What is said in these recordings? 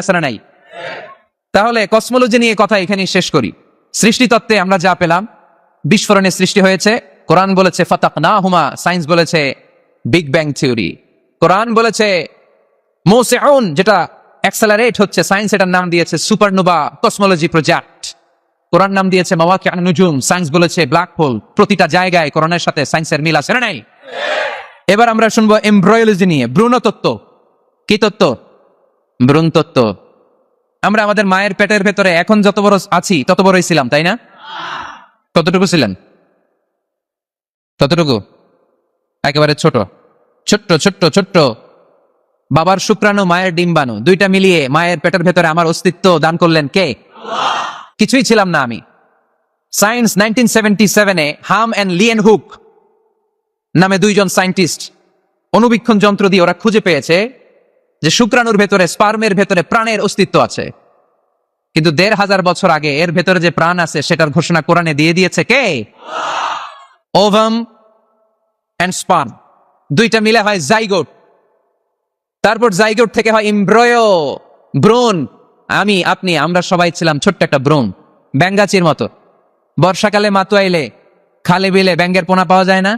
আছে না নাই? তাহলে কসমোলজি নিয়ে কথা এখানেই শেষ করি। সৃষ্টিতত্ত্বে আমরা যা পেলাম, বিস্ফোরণের সৃষ্টি হয়েছে। কোরআন বলেছে ফাতাকনাহুমা, সায়েন্স বলেছে বিগ ব্যাং থিওরি। কোরআন বলেছে মুসিউন, যেটা অ্যাক্সেলারেট হচ্ছে, সায়েন্স এটার নাম দিয়েছে সুপারনোভা কসমোলজি প্রজেক্ট। কোরআন নাম দিয়েছে মাওয়াকিআন নুজুম, সায়েন্স বলেছে ব্ল্যাক হোল। প্রতিটা জায়গায় কোরআনের সাথে সায়েন্সের মিল আছে না নাই? এবার আমরা শুনবো এমব্রায়োলজি নিয়ে, ভ্রূণতত্ত্ব। কি তত্ত্ব? ভ্রূণ তত্ত্ব। আমরা আমাদের মায়ের পেটের ভেতরে এখন যত বড় আছি তত বড়ই ছিলাম, তাই না? কতটুকু ছিলেন? ততটুকু, একেবারে ছোট ছোট্ট ছোট্ট ছোট্ট। বাবার শুক্রাণু, মায়ের ডিম্বাণু, দুইটা মিলিয়ে মায়ের পেটের ভেতরে আমার অস্তিত্ব দান করলেন কে? কিছুই ছিলাম না আমি। সায়েন্স 1977-এ হাম এন্ড লিয়েন হুক নামে দুইজন সায়েন্টিস্ট অনুবীক্ষণ যন্ত্র দিয়ে ওরা খুঁজে পেয়েছে যে শুক্রাণুর ভেতরে, স্পার্মের ভেতরে প্রাণের অস্তিত্ব আছে। কিন্তু ১৫০০ বছর আগে এর ভেতরে যে প্রাণ আছে সেটার ঘোষণা কোরআনে দিয়ে দিয়েছে কে? ওভাম এন্ড স্পার্ম, দুইটা মিলে হয় জাইগোট। তারপর জাইগোট থেকে হয় এমব্রায়ো, ভ্রূণ। আমি, আপনি, আমরা সবাই ছিলাম ছোট্ট একটা ভ্রূণ, ব্যাঙ্গাচির মতো। বর্ষাকালে মাতুয়াইলে খালে বিলে ব্যাঙ্গের পোনা পাওয়া যায় না?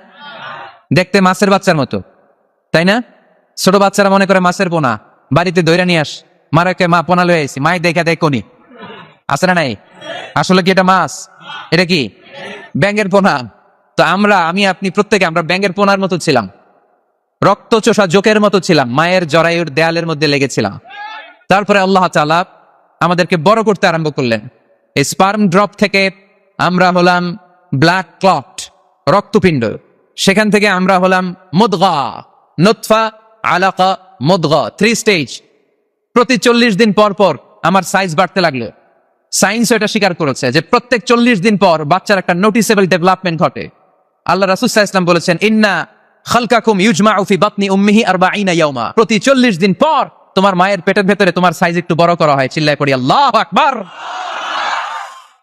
দেখতে মাছের বাচ্চার মতো, তাই না? ছোট বাচ্চারা মনে করে মাছের পোনা, বাড়িতে দইরা নিয়ে আস, মারাকে মা পোনা লয়ে আইছি, মাই দেখা দেয় কোনি আছে না নাই? আসলে কি এটা মাছ? এটা কি ব্যাঙ্গের পোনা? তো আমরা, আমি, আপনি, প্রত্যেকে আমরা ব্যাঙ্গের পোনার মতো ছিলাম, রক্ত চোষা জোকের মতো ছিলাম, মায়ের জরায়ুর দেয়ালের মধ্যে লেগেছিলাম। তারপরে আল্লাহ তাআলা আমাদেরকে বড় করতে আরম্ভ করলেন। এই স্পার্ম ড্রপ থেকে আমরা হলাম ব্লাড ক্লট, রক্তপিণ্ড। সেখান থেকে আমরা হলাম মুদগা, নুতফা, আলাকা, মুদগা, 3 স্টেজ। প্রতি 40 দিন পর পর আমার সাইজ বাড়তে লাগলো। সায়েন্স এটা স্বীকার করেছে যে প্রত্যেক 40 দিন পর বাচ্চার একটা নোটিসেবল ডেভেলপমেন্ট ঘটে। আল্লাহ রাসূল সাল্লাল্লাহু আলাইহি ওয়াসাল্লাম বলেছেন, ইন্না খালকাকুম ইউজমাউ ফি বাতনি উম্মিহি 40 ইয়াওমা। প্রতি 40 দিন পর তোমার মায়ের পেটের ভেতরে তোমার সাইজ একটু বড় করা হয়। চিল্লায় পড়ি আল্লাহু আকবার।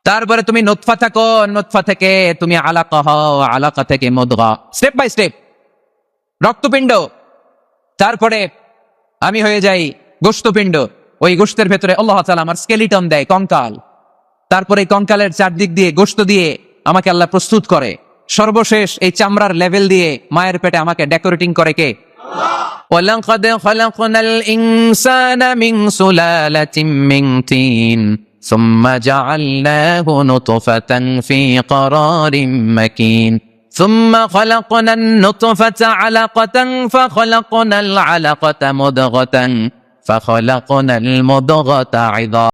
তারপরে তুমি নুতফা থাকো, নুতফা থেকে তুমি আলাকা হও, আলাকা থেকে মুদগা, স্টেপ বাই স্টেপ রক্তপিণ্ড। তারপরে আমি হয়ে যাই গোশতপিণ্ড। ওই গোশতের ভেতরে আল্লাহ তাআলা আমার স্কেলিটন দেয়, কঙ্কাল। তারপরে কঙ্কালের চারদিক দিয়ে গোশত দিয়ে আমাকে আল্লাহ প্রস্তুত করে। সর্বশেষ এই চামড়ার লেভেল দিয়ে মায়ের পেটে আমাকে ডেকোরেটিং করে কে? ওয়ালাকাদ খালাকনাল ইনসানা মিন সুলালাতিন মিন তিন সুম্মা জাআলনাহু নুতফাতান ফি ক্বারারিন মাকিন সুম্মা খালাকনান নুতফাতা আলাকাতান ফাখালাকনাল আলাকাতা মুদগাতান ফাখালাকনাল মুদগাতা ইযা